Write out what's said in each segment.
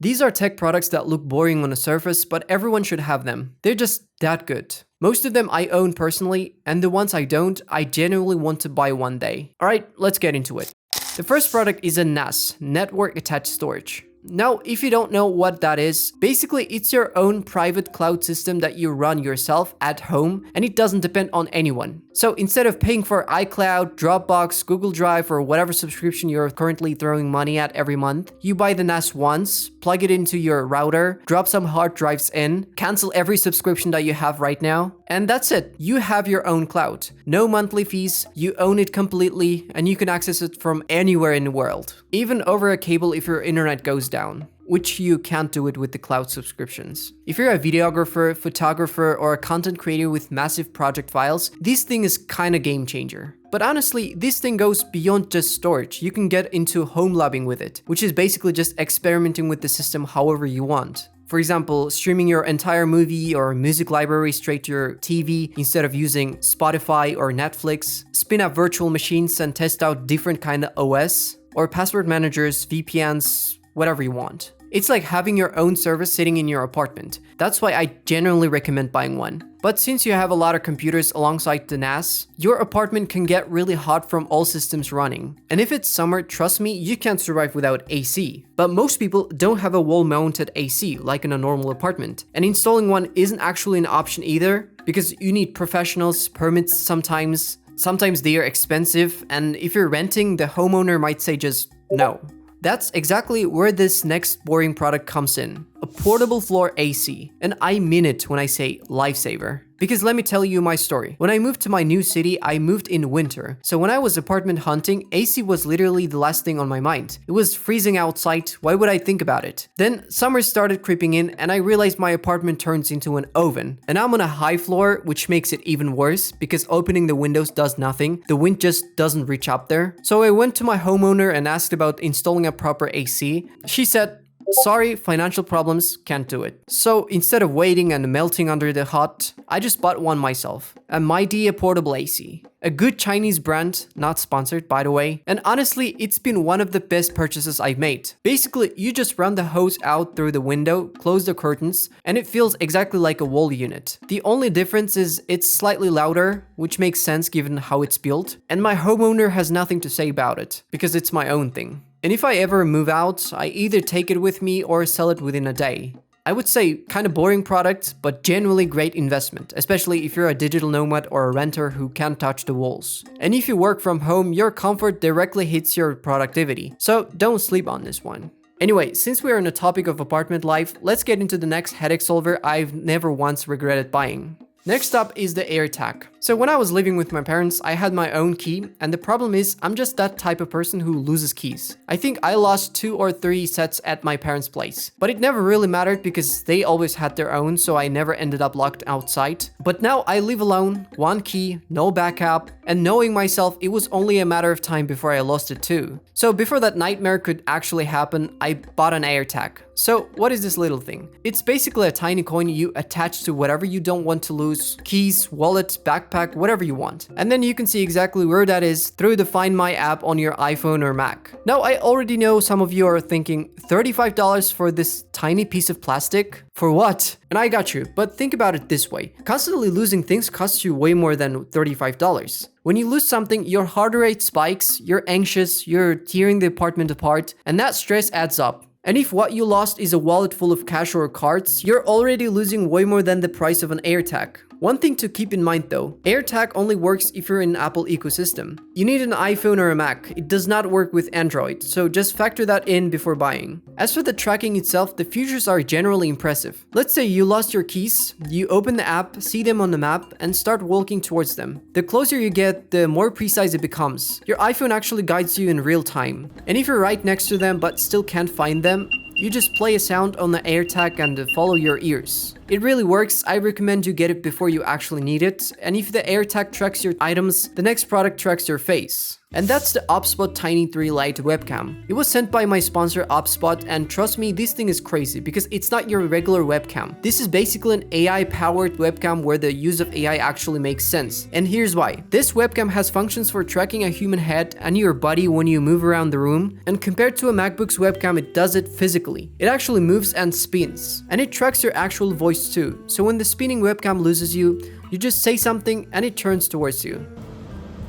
These are tech products that look boring on the surface, but everyone should have them. They're just that good. Most of them I own personally, and the ones I don't, I genuinely want to buy one day. Alright, let's get into it. The first product is a NAS, Network Attached Storage. Now, if you don't know what that is, basically it's your own private cloud system that you run yourself at home, and it doesn't depend on anyone. So instead of paying for iCloud, Dropbox, Google Drive, or whatever subscription you're currently throwing money at every month, you buy the NAS once, plug it into your router, drop some hard drives in, cancel every subscription that you have right now, and that's it. You have your own cloud. No monthly fees, you own it completely, and you can access it from anywhere in the world. Even over a cable if your internet goes down, which you can't do it with the cloud subscriptions. If you're a videographer, photographer, or a content creator with massive project files, this thing is kinda game changer. But honestly, this thing goes beyond just storage. You can get into home labbing with it, which is basically just experimenting with the system however you want. For example, streaming your entire movie or music library straight to your TV instead of using Spotify or Netflix, spin up virtual machines and test out different kind of OS, or password managers, VPNs, whatever you want. It's like having your own service sitting in your apartment. That's why I generally recommend buying one. But since you have a lot of computers alongside the NAS, your apartment can get really hot from all systems running. And if it's summer, trust me, you can't survive without AC. But most people don't have a wall-mounted AC like in a normal apartment. And installing one isn't actually an option either, because you need professionals, permits sometimes. Sometimes they are expensive, and if you're renting, the homeowner might say just no. That's exactly where this next boring product comes in. A portable floor AC. And I mean it when I say lifesaver. Because let me tell you my story. When I moved to my new city, I moved in winter. So when I was apartment hunting, AC was literally the last thing on my mind. It was freezing outside, why would I think about it? Then summer started creeping in and I realized my apartment turns into an oven. And I'm on a high floor, which makes it even worse because opening the windows does nothing. The wind just doesn't reach up there. So I went to my homeowner and asked about installing a proper AC. She said, sorry, financial problems, can't do it. So instead of waiting and melting under the hot, I just bought one myself. A Midea portable AC. A good Chinese brand, not sponsored by the way. And honestly, it's been one of the best purchases I've made. Basically, you just run the hose out through the window, close the curtains, and it feels exactly like a wall unit. The only difference is it's slightly louder, which makes sense given how it's built. And my homeowner has nothing to say about it, because it's my own thing. And if I ever move out, I either take it with me or sell it within a day. I would say kind of boring product, but genuinely great investment, especially if you're a digital nomad or a renter who can't touch the walls. And if you work from home, your comfort directly hits your productivity. So don't sleep on this one. Anyway, since we're on the topic of apartment life, let's get into the next headache solver I've never once regretted buying. Next up is the AirTag. So when I was living with my parents, I had my own key, and the problem is I'm just that type of person who loses keys. I think I lost 2 or 3 sets at my parents' place, but it never really mattered because they always had their own, so I never ended up locked outside. But now I live alone, one key, no backup, and knowing myself, it was only a matter of time before I lost it too. So before that nightmare could actually happen, I bought an AirTag. So what is this little thing? It's basically a tiny coin you attach to whatever you don't want to lose, keys, wallet, backpack, whatever you want. And then you can see exactly where that is through the Find My app on your iPhone or Mac. Now I already know some of you are thinking, $35 for this tiny piece of plastic? For what? And I got you, but think about it this way. Constantly losing things costs you way more than $35. When you lose something, your heart rate spikes, you're anxious, you're tearing the apartment apart, and that stress adds up. And if what you lost is a wallet full of cash or cards, you're already losing way more than the price of an AirTag. One thing to keep in mind though, AirTag only works if you're in Apple ecosystem. You need an iPhone or a Mac. It does not work with Android, so just factor that in before buying. As for the tracking itself, the features are generally impressive. Let's say you lost your keys, you open the app, see them on the map, and start walking towards them. The closer you get, the more precise it becomes. Your iPhone actually guides you in real time. And if you're right next to them but still can't find them, you just play a sound on the AirTag and follow your ears. It really works. I recommend you get it before you actually need it. And if the AirTag tracks your items, the next product tracks your face. And that's the OBSBOT Tiny 3 Lite webcam. It was sent by my sponsor OBSBOT, and trust me, this thing is crazy because it's not your regular webcam. This is basically an AI-powered webcam where the use of AI actually makes sense. And here's why. This webcam has functions for tracking a human head and your body when you move around the room, and compared to a MacBook's webcam, it does it physically. It actually moves and spins, and it tracks your actual voice too. So when the spinning webcam loses you, you just say something and it turns towards you.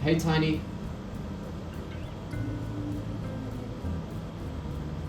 Hey Tiny.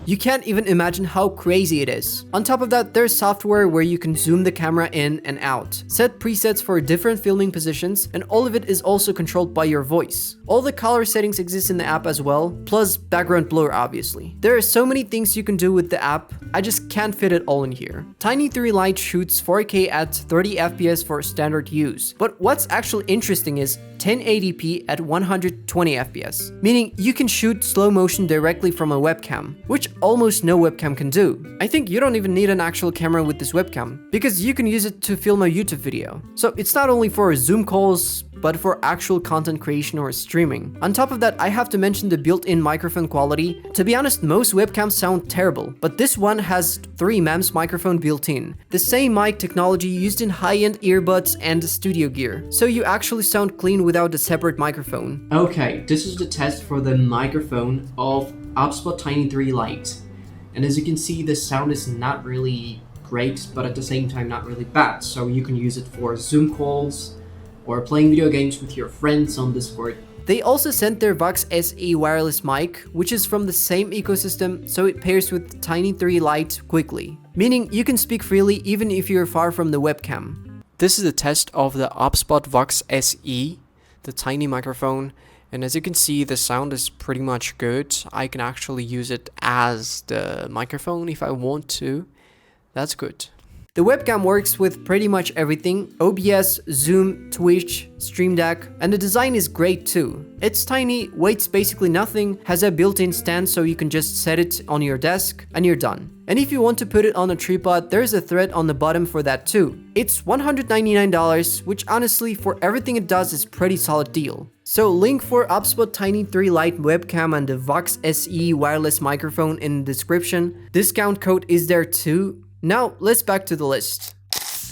You can't even imagine how crazy it is. On top of that, there's software where you can zoom the camera in and out, set presets for different filming positions, and all of it is also controlled by your voice. All the color settings exist in the app as well, plus background blur obviously. There are so many things you can do with the app, I just can't fit it all in here. Tiny 3 Lite shoots 4K at 30 FPS for standard use, but what's actually interesting is 1080p at 120 FPS, meaning you can shoot slow motion directly from a webcam, which almost no webcam can do. I think you don't even need an actual camera with this webcam, because you can use it to film a YouTube video. So it's not only for Zoom calls, but for actual content creation or streaming. On top of that, I have to mention the built-in microphone quality. To be honest, most webcams sound terrible, but this one has 3 MEMS microphone built in. The same mic technology used in high-end earbuds and studio gear, so you actually sound clean without a separate microphone. Okay, this is the test for the microphone of OBSBOT Tiny 3 Lite. And as you can see, the sound is not really great, but at the same time not really bad. So you can use it for Zoom calls, or playing video games with your friends on Discord. They also sent their Vox SE wireless mic, which is from the same ecosystem, so it pairs with Tiny 3 Lite quickly, meaning you can speak freely even if you're far from the webcam. This is a test of the OBSBOT Vox SE, the tiny microphone, and as you can see, the sound is pretty much good. I can actually use it as the microphone if I want to. That's good. The webcam works with pretty much everything: OBS, Zoom, Twitch, Stream Deck, and the design is great too. It's tiny, weighs basically nothing, has a built-in stand so you can just set it on your desk and you're done. And if you want to put it on a tripod, there's a thread on the bottom for that too. It's $199, which honestly for everything it does is pretty solid deal. So link for OBSBOT Tiny 3 Lite webcam and the Vox SE wireless microphone in the description. Discount code is there too. Now, let's back to the list.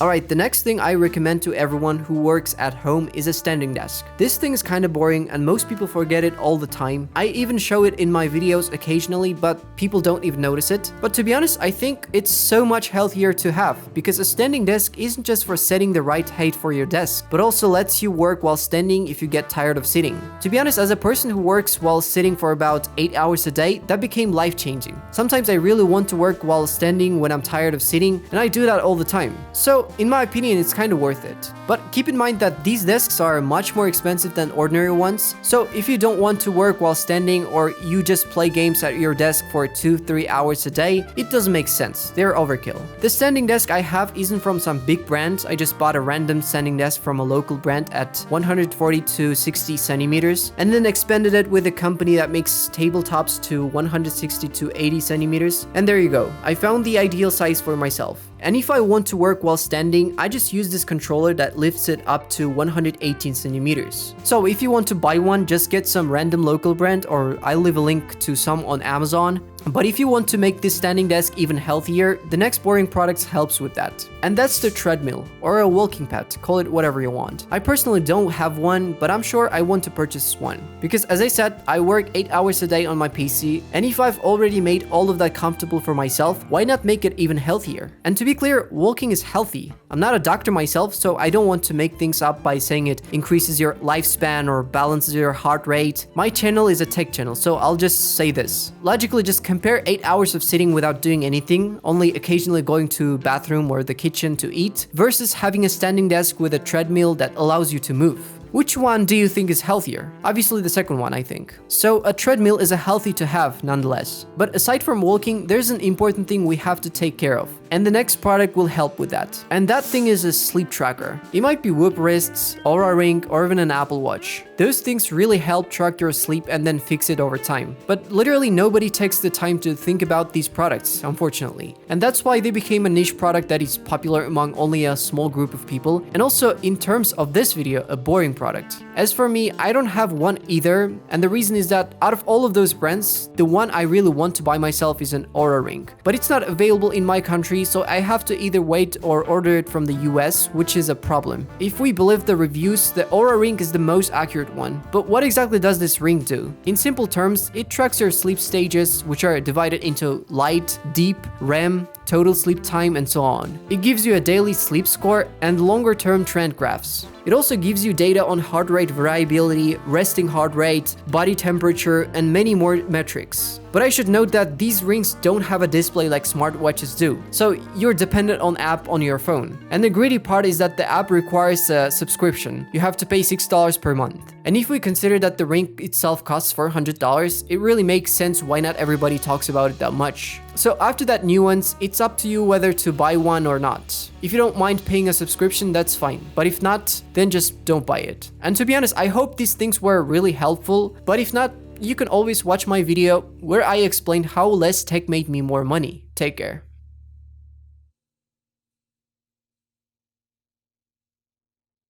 Alright, the next thing I recommend to everyone who works at home is a standing desk. This thing is kinda boring and most people forget it all the time. I even show it in my videos occasionally, but people don't even notice it. But to be honest, I think it's so much healthier to have, because a standing desk isn't just for setting the right height for your desk, but also lets you work while standing if you get tired of sitting. To be honest, as a person who works while sitting for about 8 hours a day, that became life-changing. Sometimes I really want to work while standing when I'm tired of sitting, and I do that all the time. So in my opinion, it's kind of worth it. But keep in mind that these desks are much more expensive than ordinary ones, so if you don't want to work while standing or you just play games at your desk for 2-3 hours a day, it doesn't make sense. They're overkill. The standing desk I have isn't from some big brand. I just bought a random standing desk from a local brand at 140 to 60 centimeters and then expanded it with a company that makes tabletops to 160 to 80 centimeters. And there you go. I found the ideal size for myself. And if I want to work while standing, I just use this controller that lifts it up to 118 centimeters. So if you want to buy one, just get some random local brand, or I'll leave a link to some on Amazon. But if you want to make this standing desk even healthier, the next boring product helps with that. And that's the Treadmill, or a walking pad, call it whatever you want. I personally don't have one, but I'm sure I want to purchase one. Because as I said, I work 8 hours a day on my PC, and if I've already made all of that comfortable for myself, why not make it even healthier? And to be clear, walking is healthy. I'm not a doctor myself, so I don't want to make things up by saying it increases your lifespan or balances your heart rate. My channel is a tech channel, so I'll just say this. Logically, just compare 8 hours of sitting without doing anything, only occasionally going to bathroom or the kitchen to eat, versus having a standing desk with a treadmill that allows you to move. Which one do you think is healthier? Obviously the second one, I think. So a treadmill is a healthy to have nonetheless. But aside from walking, there's an important thing we have to take care of. And the next product will help with that. And that thing is a sleep tracker. It might be Whoop wrists, Oura Ring, or even an Apple Watch. Those things really help track your sleep and then fix it over time. But literally nobody takes the time to think about these products, unfortunately. And that's why they became a niche product that is popular among only a small group of people. And also, in terms of this video, a boring product. As for me, I don't have one either. And the reason is that out of all of those brands, the one I really want to buy myself is an Oura Ring. But it's not available in my country, so I have to either wait or order it from the US, which is a problem. If we believe the reviews, the Oura Ring is the most accurate one. But what exactly does this ring do? In simple terms, it tracks your sleep stages, which are divided into light, deep, REM, total sleep time, and so on. It gives you a daily sleep score and longer-term trend graphs. It also gives you data on heart rate variability, resting heart rate, body temperature, and many more metrics. But I should note that these rings don't have a display like smartwatches do, so you're dependent on app on your phone. And the gritty part is that the app requires a subscription. You have to pay $6 per month. And if we consider that the ring itself costs $400, it really makes sense why not everybody talks about it that much. So after that nuance, it's up to you whether to buy one or not. If you don't mind paying a subscription, that's fine. But if not, then just don't buy it. And to be honest, I hope these things were really helpful. But if not, you can always watch my video where I explained how less tech made me more money. Take care.